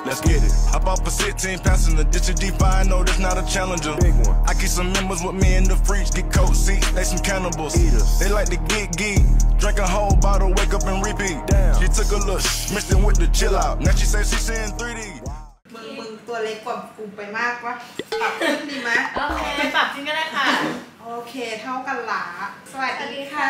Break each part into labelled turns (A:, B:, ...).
A: Let's get it. Hop off a 16 passenger, this is D5, I know that's not a challenger. Big one. I keep some members with me in the freaks, get coat seats, they some cannibals. Eaters. They like to get geek, drink a whole bottle, wake up and repeat. Damn. She took a look, mixed it with the chill out. Now she says she's seeing 3D.
B: มึงตัวเล็กกว่ากูไปมากวะปรับขึ้นดีไหมโอเคปรับจริงก็ได้ค่ะโอเคเท่ากันละสวัสดีค่ะ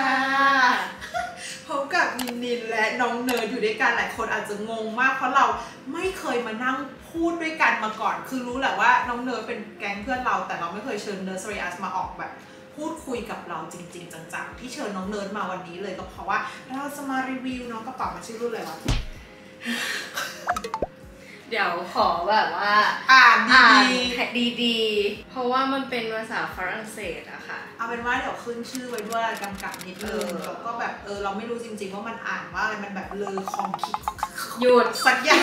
B: พบกับนินและน้องเนิร์ดอยู่ด้วยกันหลายคนอาจจะงงมากเพราะเราไม่เคยมานั่งพูดด้วยกันมาก่อนคือรู้แหละว่าน้องเนิร์ดเป็นแก๊งเพื่อนเราแต่เราไม่เคยเชิญเนิร์ดสเรียสมาออกแบบพูดคุยกับเราจริงๆจังๆที่เชิญน้องเนิร์ดมาวันนี้เลยก็เพราะว่าเราจะมารีวิวน้องกระเป๋ามันชื่อรุ่นอะไรวะ
C: เดี๋ยวขอแบบว่า
B: อ่าน
C: ดีๆเพราะว่ามันเป็นภาษาฝรั่งเศสอะค่ะ
B: เอาเป็นว่าเดี๋ยวขึ้นชื่อไว้ด้วยกำกับนิดนึงแล้วก็แบบเราไม่รู้จริงๆว่ามันอ่านว่าอะไรมันแบบเลอคองคิด
C: หยุด
B: สักอย่าง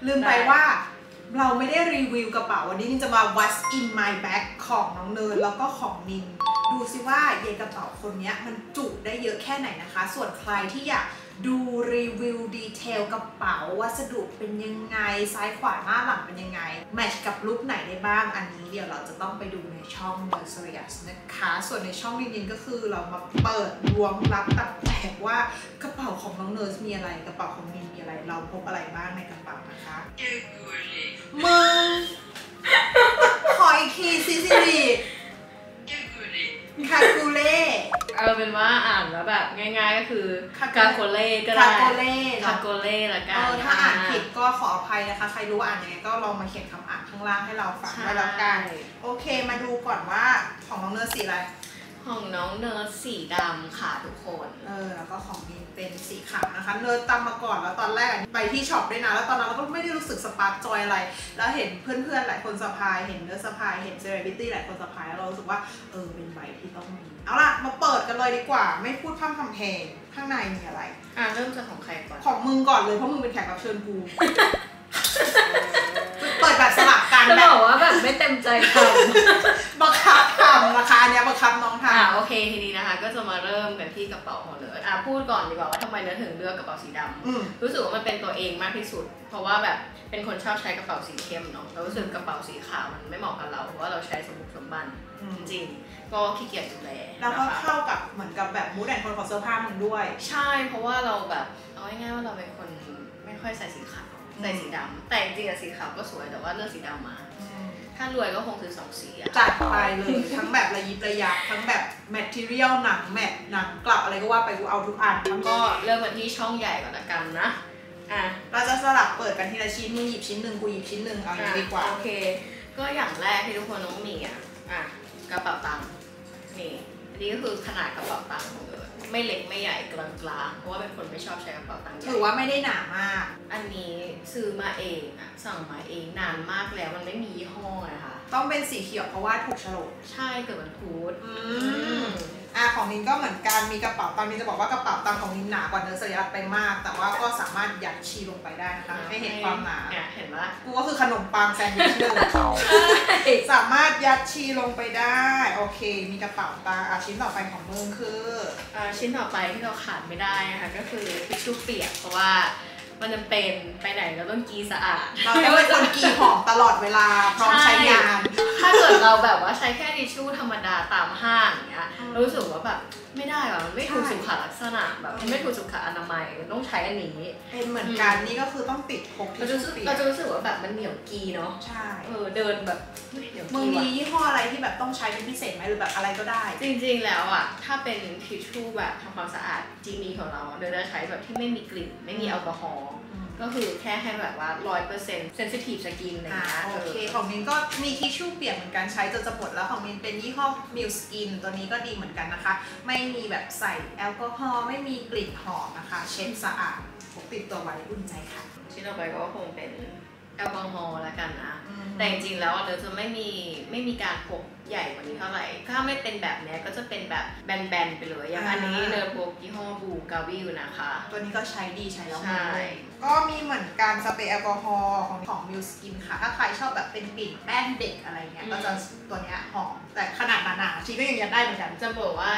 B: ลืมไปว่าเราไม่ได้รีวิวกระเป๋าวันนี้นินจะมา What's in my bag ของน้องเนิร์ดแล้วก็ของนินดูซิว่าเยกระเป๋าคนนี้มันจุได้เยอะแค่ไหนนะคะส่วนใครที่อยากดูรีวิวดีเทลกระเป๋าวัสดุเป็นยังไงซ้ายขวาหน้าหลังเป็นยังไงแมทช์กับลุคไหนได้บ้างอันนี้เดี๋ยวเราจะต้องไปดูในช่อง The Serious นะคะส่วนในช่องนินก็คือเรามาเปิดล้วงลับตัดแตกว่ากระเป๋าของน้องเนิร์ดมีอะไรกระเป๋าของนินมีอะไรเราพบอะไรบ้างในกระเป๋านะคะมึงขออีกทีซิริคาคูเล่
C: เป็นว่าอ่านแล้วแบบง่ายๆก็คือคาโกเล่ก็ได้คาโกเล่ละกัน
B: ถ้าอ่านผิดก็ขออภัยนะคะใครรู้อ่านยังไงก็ลองมาเขียนคำอ่านข้างล่างให้เราฟังไว้แล้วกันโอเคมาดูก่อนว่าของน้องเนิร์ดสีอะไร
C: ของน้องเนิร์ดสีดำค่ะทุกคน
B: แล้วก็ของมินเป็นสีขาวนะคะเนิร์ดตามมาก่อนแล้วตอนแรกไปที่ช็อปด้วยนะแล้วตอนนั้นเราก็ไม่ได้รู้สึกสปาร์คจอยอะไรแล้วเห็นเพื่อนๆหลายคนสะพายเห็นเนิร์ดสะพายเห็นเซเลบริตี้หลายคนสะพายแล้วเรารู้สึกว่าเป็นใบที่ต้องมีเอาล่ะมาเปิดกันเลยดีกว่าไม่พูดพร่ำทำเพลงข้างในมีอะไร
C: เริ่มจากของใครก่อน
B: ของมึงก่อนเลยเพราะมึงเป็นแขกรับเชิญกูเปิดแบบสลับกัน
C: จะบอกว่าแบบไม่เต็มใจท
B: ำบังคับทำนะคะเนี้ยบังคับน้องท
C: ำโอเคทีนี้นะคะก็จะมาเริ่มกันที่กระเป๋าของเนิร์ดพูดก่อนดีกว่าว่าทำไมเนิร์ดถึงเลือกกระเป๋าสีดำรู้สึกว่ามันเป็นตัวเองมากที่สุดเพราะว่าแบบเป็นคนชอบใช้กระเป๋าสีเข้มเนาะเรารู้สึกกระเป๋าสีขาวมันไม่เหมาะกับเราเพราะว่าเราใช้สมบุกสมบันจริงก็ขี้เกียจดูแล
B: แล้วก็เข้ากับเหมือนกับแบบมูดแอนด์โทนของเสื้อผ้ามึงด้วย
C: ใช่เพราะว่าเราแบบเอาง่ายๆว่าเราเป็นคนไม่ค่อยใส่สีขาวใส่สีดำแต่จริงๆสีขาวก็สวยแต่ว่าเลือกสีดำมาถ้ารวยก็คงซื้อ2 สี
B: จัดไปเลยทั้งแบบระยิบระยับทั้งแบบแมททีเรียลหนังแมทหนังกลับอะไรก็ว่าไปกูเอาทุกอัน
C: ก็เริ่มกันที่ช่องใหญ่ก่อนละกันนะ
B: เราจะสลับเปิดกันทีละชิ้นมึงหยิบชิ้นหนึ่งกูหยิบชิ้นหนึ่งเอาอย่างนี้ดีกว่า
C: โอเคก็อย่างแรกที่ทุกคนต้องมีกระเป๋าตังค์นี่อันนี้ก็คือขนาดกระเป๋าตังค์ของเอิร์ธไม่เล็กไม่ใหญ่กลางๆเพราะว่าเป็นคนไม่ชอบใช้กระเป๋าตังค์
B: ถือว่าไม่ได้หนามาก
C: อันนี้ซื้อมาเองสั่งมาเองนานมากแล้วมันไม่มียี่ห้อนะคะ
B: ต้องเป็นสีเขียวเพราะว่าถูกโฉลก
C: ใช่เกิดวันพุธ
B: ของนินก็เหมือนกันมีกระเป๋าตังค์นินจะบอกว่ากระเป๋าตังค์ของนินหนากว่าเนื้อสยัดไปมากแต่ว่าก็สามารถยัดชีลงไปได้นะคะให้เห็นความหนา
C: เห็นไหม
B: กูก็คือขนมปังแซนด์วิชเลยสามารถยัดชีลงไปได้โอเคมีกระเป๋าตังค์ชิ้นต่อไปของมึงคือ
C: ชิ้นต่อไปที่เราขาดไม่ได้นะคะก็คือทิชชู่เปียกเพราะว่ามันจะเป็นไปไหนเราต้องกีสะอาด
B: เราต้องเป็นคนกีหอมตลอดเวลาพร้อมใช้งาน
C: ถ้าเกิดเราแบบว่าใช้แค่ทิชชู่ธรรมดาตามห้างอย่างเงี้ยรู้สึกว่าแบบไม่ได้หรอมันไม่ถูกสุขลักษณะแบบมันไม่ถูกสุขอนามัยต้องใช้อันนี้
B: เป็นเหมือนกันนี่ก็คือต้องติดพกทิชชู่เปียก
C: เราจะรู้สึกว่าแบบมันเหนียวกีเนาะ
B: ใช่
C: เดินแบบเหนียวกี
B: มึงมียี่ห้ออะไรที่แบบต้องใช้เป็นพิเศษไหมหรือแบบอะไรก็ได้
C: จริงๆแล้วถ้าเป็นทิชชู่แบบทำความสะอาดจีนีของเราเดินจะใช้แบบที่ไม่มีกลิ่นไม่มีแอลกอฮอล์ก็คือแค่ให้แบบว่า 100% sensitive skin อะไรอย่างเงี้ย
B: โอเคของมินก็มีทิชชู่เปียกเหมือนกันใช้จนจะหมดแล้วของมินเป็นยี่ห้อ Milk Skin ตัวนี้ก็ดีเหมือนกันนะคะไม่มีแบบใส่แอลกอฮอล์ไม่มีกลิ่นหอมนะคะเช็ดสะอาดพกติดตัวไว้อุ่นใจค่ะ
C: ชิ้นต่อไปก็คงเป็นแอลกอฮอล์แล้วกันนะแต่จริงๆแล้วเราจะไม่มีการพก ใหญ่กว่านี้เท่าไหร่ถ้าไม่เป็นแบบนี้ก็จะเป็นแบบแบนๆไปเลยอย่างอันนี้เนอร์โบยี่ห้อบูกาวิลนะคะ
B: ตัวนี้ก็ใช้ดีใช้แล้วก็มีเหมือนการสเปรย์แอลกอฮอล์ของมิวสกินค่ะถ้าใครชอบแบบเป็นกลิ่นแป้งเด็กอะไรเงี้ยก็จะตัวเนี้ยหอมแต่ขนาดหนาๆชีก็ยังอยากได้เหมือนกัน
C: จะบอกว่า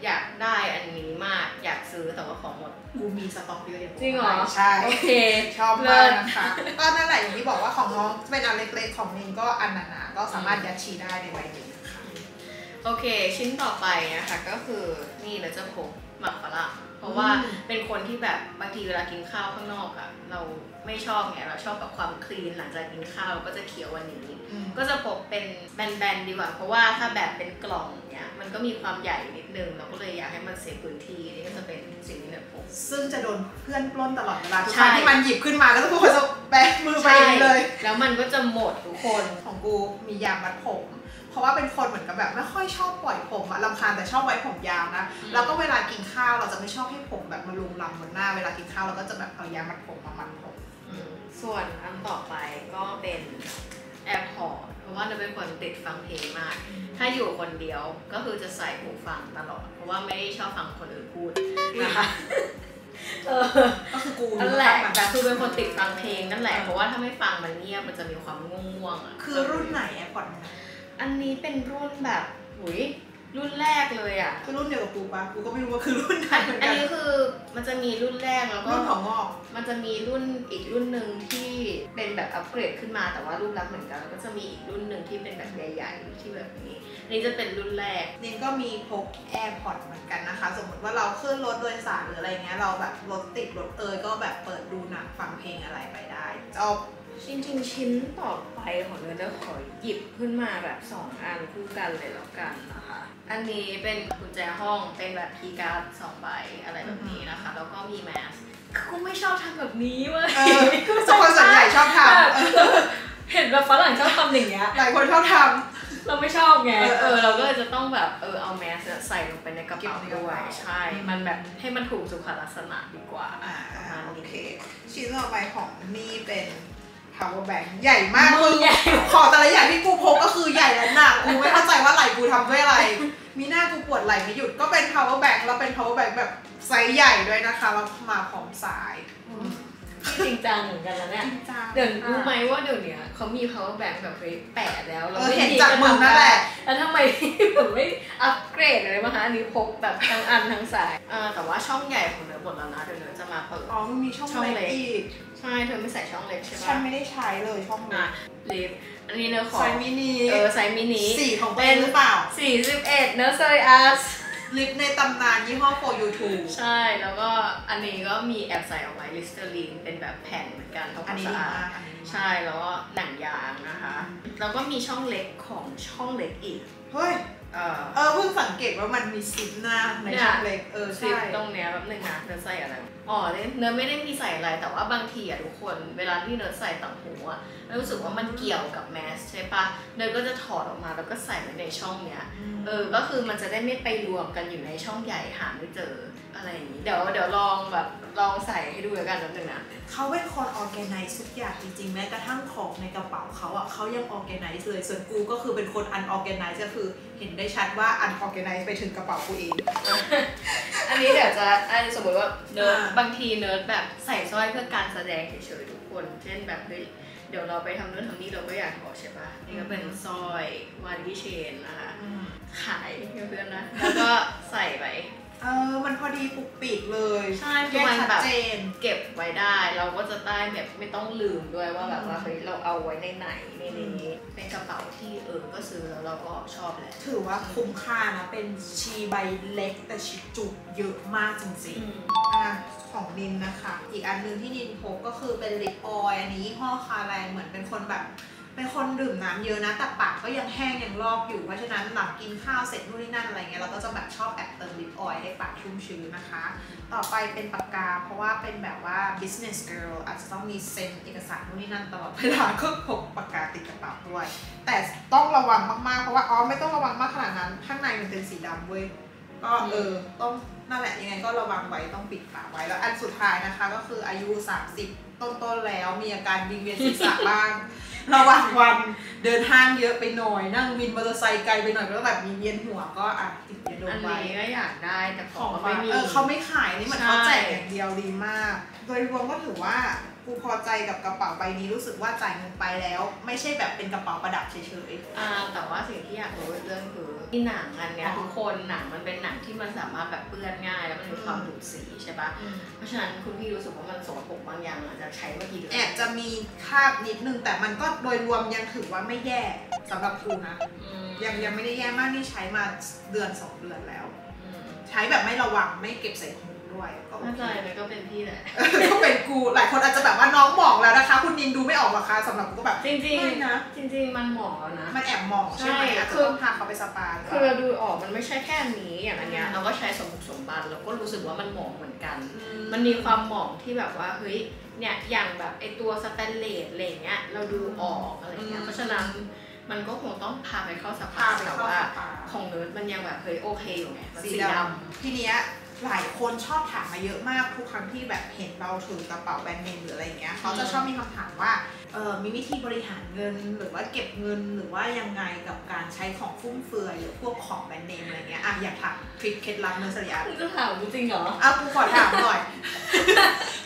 C: อยากได้อันนี้มากอยากซื้อแต่ว่าของหมด
B: กูมีสต็อกเยอะ
C: จริงเหรอ
B: ใช่โอเคชอบมากนะคะก็นั่นแหละอย่างที่บอกว่าของน้องเป็นอันเล็กๆของนินก็อันหนาๆก็สามารถยัดชีได้ในวัยเด็กนะคะ
C: โอเคชิ้นต่อไปนะคะก็คือนี่เราจะพกหมักฝรั่งเพราะว่าเป็นคนที่แบบบางทีเวลากินข้าวข้างนอกอะเราไม่ชอบไงเราชอบกับความคลีนหลังจากกินข้าวก็จะเคี้ยววันนี้ก็จะพกเป็นแบนๆดีกว่าเพราะว่าถ้าแบบเป็นกล่องเนี้ยมันก็มีความใหญ่นิดนึงเราก็เลยอยากให้มันเซฟพื้นที่นี่ก็จะเป็นสิ่งที่เนี่ยพก
B: ซึ่งจะโดนเพื่อนปล้นตลอดเวลาทุกครั้งที่มันหยิบขึ้นมาแล้วทุกคนจะแบมือไปเลย
C: แล้วมันก็จะหมดทุกคน
B: ของกูมียางมัดผมเพราะว่าเป็นคนเหมือนกับแบบไม่ค่อยชอบปล่อยผมอะรำคาญแต่ชอบไว้ผมยาวนะแล้วก็เวลากินข้าวเราจะไม่ชอบให้ผมแบบมาลุมลำบนหน้าเวลากินข้าวเราก็จะแบบเอายางมัดผมมามัดผม
C: ส่วนอันต่อไปก็เป็นแอร์พอร์ตเพราะว่าเราเป็นคนติดฟังเพลงมากถ้าอยู่คนเดียวก็คือจะใส่หูฟังตลอดเพราะว่าไม่ชอบฟังคนอื่นพูดนะคะ
B: ก็คือกู
C: นั่นแหละแต่คือเป็นคนติดฟังเพลงนั่นแหละเพราะว่าถ้าไม่ฟังมันเงียบมันจะมีความง่วงๆอ่ะ
B: คือรุ่นไหนแอร์พอร์ต
C: อันนี้เป็นรุ่นแบบหุยรุ่นแรกเลยอ่ะ
B: คือรุ่นเดียวกับกูปะกูก็ไม่รู้ว่าคือรุ่นไหนเหมือนกัน
C: อันนี้คือมันจะมีรุ่นแรกแล้วก็
B: รุ่นของงอก
C: มันจะมีรุ่นอีกรุ่นหนึ่งที่เป็นแบบอัปเกรดขึ้นมาแต่ว่ารูปลักษณ์เหมือนกันแล้วก็จะมีอีกรุ่นหนึ่งที่เป็นแบบใหญ่ๆที่แบบนี้นี่จะเป็นรุ่นแรก
B: นินก็มีพก AirPods เหมือนกันนะคะสมมติว่าเราขึ้นรถโดยสารหรืออะไรเงี้ยเราแบบรถติดรถก็แบบเปิดดูหนังฟังเพลงอะไรไปได้จบ
C: จริงๆชิ้นต่อไปของเนยจะขอหยิบขึ้นมาแบบ2อันคู่กันเลยแล้วกันนะคะอันนี้เป็นกุญแจห้องเป็นแบบคีย์การ์ด2ใบอะไรแบบนี้นะคะแล้วก็มีแมสกูไม่ชอบทำแบบนี้เว้ย
B: คนส่วนใหญ่ชอบท
C: ำเห็นแบบฝรั่งชอบทำอย่างเงี้ย
B: หลายคนชอบทำ
C: เราไม่ชอบไงเราก็เลยจะต้องแบบเอาแมสใส่ลงไปในกระเป๋าด้วยใช่มันแบบให้มันถูกสุขลักษณะดีกว่า
B: โอเคชิ้นต่อไปของนี่เป็น power bank ใหญ่มากมึงขอแต่ละอย่างที่กูพกก็คือใหญ่และหนักกูไม่เข้าใจว่าไหล่กูทำด้วยอะไรมีหน้ากูปวดไหล่ไม่หยุดก็เป็น power bank แล้วเป็น power bank แบบไซส์ใหญ่ด้วยนะคะแล้วมาพร้อมสาย
C: จริงจังเหมือนกันแล้วเนี่ยเดี๋ยวรู้ไหมว่าเดี๋ยวนี้เขามี power bank แบบแปะแล้วเรา
B: เห็นจากมึงนั่นแหละ
C: แล้วทำไมผมไม่อัปเกรดเลยมาฮะอันนี้พกแบบทั้งอันทั้งสายแต่ว่าช่องใหญ่ของเนื้อหมดแล้วนะเดี๋ยวเนื้อจะมาเปิด
B: มันมีช่องเล็กอีก
C: ใช่เธอไม่ใส่ช่องเล็กใช่ไหม
B: ฉันไม่ได้ใช้เลยช่องเ
C: ล็กอันนี้เนื้อของ
B: ไซส์มินิ
C: ไซส์มินิ
B: สีของเป็นหรือเปล่า
C: 41เนื้อเซอร์อัส
B: ลิปในตำนานยี่ห้อ for YouTube
C: ใช่แล้วก็อันนี้ก็มีแอบใส่เอาไว้ลิสเตอรีนเป็นแบบแผ่นเหมือนกันทำความสะอาดใช่แล้วก็หนังยางนะคะแล้วก็มีช่องเล็กของช่องเล็กอีก
B: เฮ้ยเพิ่งสังเกตว่ามันมีซิปหน้าในช่องเล็ก
C: ซิปตรงเนี้ยแบบนึงนะเนื้อใส่อะไรเนื้อไม่ได้มีใส่อะไรแต่ว่าบางทีอะทุกคนเวลาที่เนื้อใส่ต่างหูอะรู้สึกว่ามันเกี่ยวกับแมสใช่ปะเนื้อก็จะถอดออกมาแล้วก็ใส่ไว้ในช่องเนี้ยก็คือมันจะได้ไม่ไปรวมกันอยู่ในช่องใหญ่หาไม่เจออะไรอย่างนี้เดี๋ยวลองใส่ให้ดูแล้วกันนิดนึงนะ
B: เขาเป็นคนออแกไนซ์ทุกอย่างจริงๆแม้กระทั่งของในกระเป๋าเขาอะเขายังออแกไนซ์เลยส่วนกูก็คือเป็นคนอันออแกไนซ์ก็คือเห็นได้ชัดว่าอันออแกไนซ์ไปถึงกระเป๋ากูเอง
C: อันนี้เดี๋ยวจะสมมติว่าเนิร์ดบางทีเนิร์ดแบบใส่สร้อยเพื่อการแสดงเฉยๆทุกคนเช่นแบบเดี๋ยวเราไปทำนู่นทำนี่เราก็อยากขอใช่ปะนี่ก็เป็นสร้อยวานิเชนนะคะขายเพื่อนๆนะแล้วก็ใส่ไป
B: มันพอดีปุกปิดเลย
C: ใช่คือมันแบบเก็บไว้ได้เราก็จะได้แบบไม่ต้องลืมด้วยว่าแบบว่าเฮ้ยเราเอาไว้ในไหนในนี้เป็นกระเป๋าที่ก็ซื้อแล้วเราก็ชอบแหละ
B: ถือว่าคุ้มค่านะเป็นชีใบเล็กแต่ชีจุเยอะมากจริงๆของนินนะคะอีกอันนึงที่นินพกก็คือเป็นลิปออยล์อันนี้ยี่ห้อคาแรงเหมือนเป็นคนแบบเป็นคนดื่มน้ำเยอะนะแต่ปากก็ยังแห้งยังลอกอยู่เพราะฉะนั้นหลังกินข้าวเสร็จนู่นนี่นั่นอะไรเงี้ยเราก็จะแบบชอบแอบเติมลิปออยล์ให้ปากชุ่มชื้นนะคะต่อไปเป็นปากกาเพราะว่าเป็นแบบว่า business girl อาจจะต้องมีเซ็นเอกสารนู่นนี่นั่นตลอดเวลาก็พกปากกาติดกระเป๋าด้วยแต่ต้องระวังมากๆเพราะว่าไม่ต้องระวังมากขนาดนั้นข้างในมันเป็นสีดำเว้ยก็ต้อง นั่นแหละยังไงก็ระวังไว้ต้องปิดฝาไว้แล้วอันสุดท้ายนะคะก็คืออายุ30ต้นๆแล้วมีอาการวิงเวียนศีรษะบ้างระหว่างวันเดินห้างเยอะไปหน่อยนั่งวินมอเตอร์ไซค์ไกลไปหน่อยก็แบบมีเวียนหัวก็ติดยาดมไว้
C: อันนี้ก็อยากได้แต่ของ
B: ไม่มีเขาไม่ขายนี่เหมือนเขาแจกอย่างเดียวดีมากโดยรวมก็ถือว่ากูพอใจกับกระเป๋าใบนี้รู้สึกว่าจ่ายเงินไปแล้วไม่ใช่แบบเป็นกระเป๋าประดับเฉย
C: ๆแต่ว่าสิ่งที่อยากรู้เรื่องคือที่หนังอันเนี้ยทุกคนหนังมันเป็นหนังที่มันสามารถแบบเปื้อนง่ายแล้วมันมีความดูดสีใช่ปะเพราะฉะนั้นคุณพี่รู้สึกว่ามันสกปรกบางอย่างอาจจะใช้ไม่กี่เดือน
B: แอบจะมีคราบนิดนึงแต่มันก็โดยรวมยังถือว่าไม่แย่สำหรับกูนะยังไม่ได้แย่มากนี่ใช้มาเดือน2 เดือนแล้วใช้แบบไม่ระวังไม่เก็บใส่หูด้วยก็
C: เข้าใจเลยก็เป็นพี่แหละ
B: ก็เป็นกูหลายคนอาจจะแบบว่าน้องหมองแล้วนะคะคุณนินดูไม่ออกหรอคะสำหรับกูก็แบบ
C: จริงๆนะจริงๆมันหมองนะ
B: มันแอบหมองใช่ไหมคือพาเขาไปสปา
C: คือเราดูออกมันไม่ใช่แค่นี้อย่างอันเนี้ยเราก็ใช้สมบัติเราก็รู้สึกว่ามันหมองเหมือนกันมันมีความหมองที่แบบว่าเฮ้ยเนี่ยอย่างแบบไอตัวสแตนเลสอะไรเงี้ยเราดูออกอะไรเงี้ยเพราะฉะนั้นมันก็คงต้องพาไปเข้าสปาแต่ว่าของเนิร์ดมันยังแบบเฮ้ยโอเคอยู่ไงสีด
B: ำทีเนี้ยหลายคนชอบถามมาเยอะมากทุกครั้งที่แบบเห็นเราถือกระเป๋าแบรนด์เนมหรืออะไรเงี้ยเขาจะชอบมีคำถามว่ามีวิธีบริหารเงินหรือว่าเก็บเงินหรือว่ายังไงกับการใช้ของฟุ่มเฟือยหรือพวกของแบรนด์เนมอะไรเงี้ยอยากถามทริคเคล็ดลับเนิร์ดสยาม
C: จะถามจริงเหรอ
B: กูขอถามหน่อย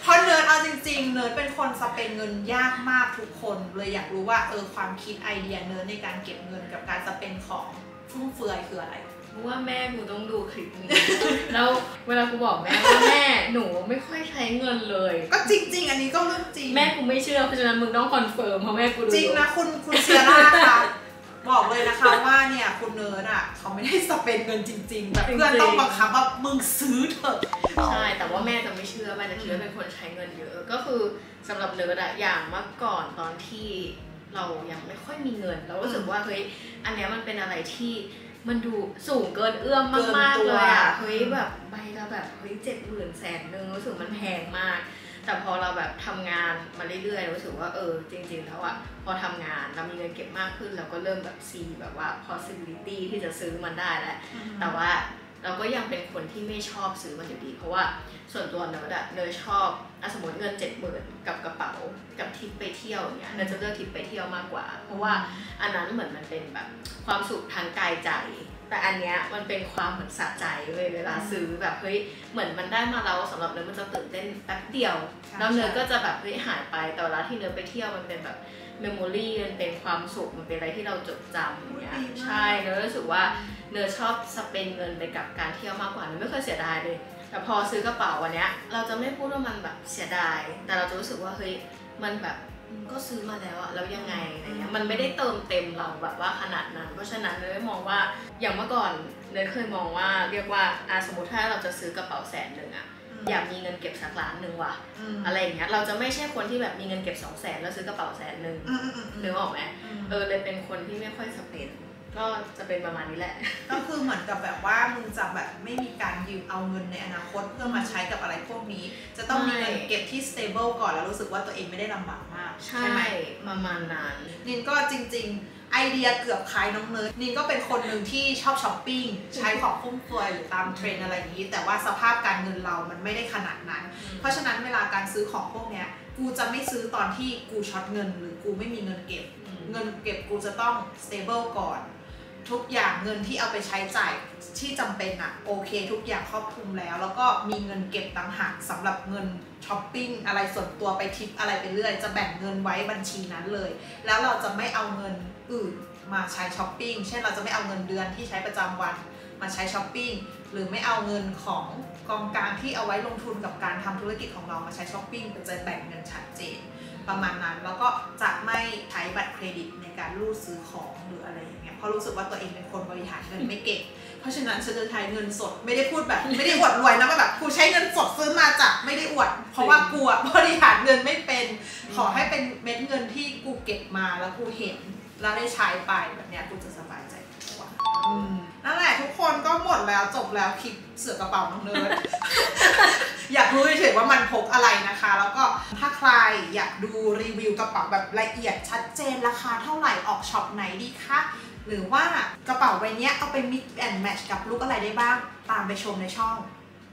B: เพราะเนิร์ดเอาจริงๆเนิร์ดเป็นคนสเปนเงินยากมากทุกคนเลยอยากรู้ว่าความคิดไอเดียเนิร์ดในการเก็บเงินกับการสเปนของฟุ่มเฟือยคืออะไร
C: ว่าแม่กูต้องดูคลิปนี้แล้วเวลากูบอกแม่ว่าแม่หนูไม่ค่อยใช้เงินเลย
B: ก็จริงๆอันนี้ก็เรื่องจริง
C: แม่กูไม่เชื่อเพราะฉะนั้นมึงต้องคอนเฟิร์มเพราะแม่กูดู
B: จริงนะคุณเซียร่าค่ะบอกเลยนะคะว่าเนี่ยคุณเนิร์ดเขาไม่ได้สเปนเงินจริงๆแบบเพื่อนต้องบังคับว่ามึงซื้อเถอะ
C: ใช่แต่ว่าแม่จะไม่เชื่อแม่จะเชื่อเป็นคนใช้เงินเยอะก็คือสำหรับเนิร์ดอย่างเมื่อก่อนตอนที่เรายังไม่ค่อยมีเงินเรารู้สึกว่าเฮ้ยอันเนี้ยมันเป็นอะไรที่มันดูสูงเกินเอื้อมมากๆเลยเฮ้ยแบบใบละแบบเฮ้ย70,000 100,000รู้สึกมันแพงมากแต่พอเราแบบทำงานมาเรื่อยๆรู้สึกว่าจริงๆแล้วพอทำงานเรามีเงินเก็บมากขึ้นเราก็เริ่มแบบซีแบบว่า possibility ที่จะซื้อมันได้แล้วแต่ว่าเราก็ยังเป็นคนที่ไม่ชอบซื้อมันอยู่ดีเพราะว่าส่วนตัวเนยชอบสมมติเงิน70,000กับกระเป๋ากับทริปไปเที่ยวเนี่ยเนยจะเลือกทริปไปเที่ยวมากกว่าเพราะว่าอันนั้นเหมือนมันเป็นแบบความสุขทางกายใจแต่อันเนี้ยมันเป็นความเหมือนสะใจเลยเวลาซื้อแบบเฮ้ยเหมือนมันได้มาแล้วสำหรับเนยมันจะตื่นเต้นแป๊บเดียวแล้วเนยก็จะแบบเฮ้ยหายไปแต่เวลาที่เนยไปเที่ยวมันเป็นแบบเมมโมรี่มันเป็นความสุขมันเป็นอะไรที่เราจดจำอย่างเงี้ยใช่เนยรู้สึกว่าเนยชอบสเปนเงินไปกับการเที่ยวมากกว่าเนยไม่เคยเสียดายเลยแต่พอซื้อกระเป๋าวันเนี้ยเราจะไม่พูดว่ามันแบบเสียดายแต่เราจะรู้สึกว่าเฮ้ยมันแบบก็ซื้อมาแล้วแล้วยังไงอะไรเงี้ยมันไม่ได้เติมเต็มเราแบบว่าขนาดนั้นเพราะฉะนั้นเนยมองว่าอย่างเมื่อก่อนเนยเคยมองว่าเรียกว่าสมมติถ้าเราจะซื้อกระเป๋า100,000อยากมีเงินเก็บสัก1,000,000ว่ะอะไรอย่างเงี้ยเราจะไม่ใช่คนที่แบบมีเงินเก็บ200,000แล้วซื้อกระเป๋า100,000นึกออกไหมเลยเป็นคนที่ไม่ค่อยสเปนก็จะเป็นประมาณนี้แหละ
B: ก็คือเหมือนกับแบบว่ามึงจะแบบไม่มีการยืมเอาเงินในอนาคตเพื่อมาใช้กับอะไรพวกนี้จะต้องมีเงินเก็บที่ stable ก่อนแล้วรู้สึกว่าตัวเองไม่ได้ลำบากมาก
C: ใช่ไหมประมาณนั้น
B: นินก็จริงๆไอเดียเกือบคล้ายน้องเนิร์ดนินก็เป็นคนหนึ่งที่ชอบช้อปปิ้งใช้ของฟุ่มเฟือยหรือตามเทรนอะไรอย่างนี้แต่ว่าสภาพการเงินเรามันไม่ได้ขนาดนั้นเพราะฉะนั้นเวลาการซื้อของพวกเนี้ยกูจะไม่ซื้อตอนที่กูช็อตเงินหรือกูไม่มีเงินเก็บกูจะต้อง stable ก่อนทุกอย่างเงินที่เอาไปใช้จ่ายที่จำเป็นโอเคทุกอย่างครอบคลุมแล้วก็มีเงินเก็บต่างหากสำหรับเงินช้อปปิ้งอะไรส่วนตัวไปทริปอะไรไปเรื่อยจะแบ่งเงินไว้บัญชีนั้นเลยแล้วเราจะไม่เอาเงินอื่นมาใช้ช้อปปิ้งเช่นเราจะไม่เอาเงินเดือนที่ใช้ประจำวันมาใช้ช้อปปิ้งหรือไม่เอาเงินของกองกลางที่เอาไว้ลงทุนกับการทำธุรกิจของเรามาใช้ช้อปปิ้งจะแบ่งเงินชัดเจนประมาณนั้นแล้วก็จะไม่ใช้บัตรเครดิตในการรูดซื้อของหรืออะไรอย่างเงี้ยเพราะรู้สึกว่าตัวเองเป็นคนบริหารเงินไม่เก่งเพราะฉะนั้นฉันจะใช้เงินสดไม่ได้พูดแบบไม่ได้อวดรวยนะแบบกูใช้เงินสดซื้อมาจากไม่ได้อวดเพราะว่ากูบริหารเงินไม่เป็นขอให้เป็นเม็ดเงินที่กูเก็บมาแล้วกูเห็นแล้วได้ใช้ไปแบบเนี้ยกูจะสบายใจกว่านั่นแหละทุกคนก็หมดแล้วจบแล้วคลิปเสือกระเป๋าน้องเนิร์ด อยากรู้เฉยๆว่ามันพกอะไรนะคะแล้วก็ถ้าใครอยากดูรีวิวกระเป๋าแบบละเอียดชัดเจนราคาเท่าไหร่ออกช็อปไหนดีคะหรือว่ากระเป๋าใบนี้เอาไป mix and match กับลุคอะไรได้บ้างตามไปชมในช่อง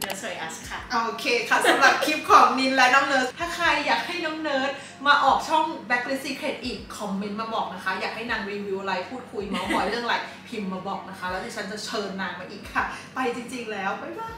C: Nursery-us ค่ะ
B: โอเคค่ะสำหรับคลิปของนินและน้องเนิร์ดถ้าใครอยากให้น้องเนิร์ดมาออกช่อง Blacklist Secret อีกคอมเมนต์มาบอกนะคะอยากให้นางรีวิวอะไรพูดคุยเมาท์มอยเรื่องอะไรพิมพ์มาบอกนะคะแล้วดิฉันจะเชิญนางมาอีกค่ะไปจริงๆแล้วบ๊ายบาย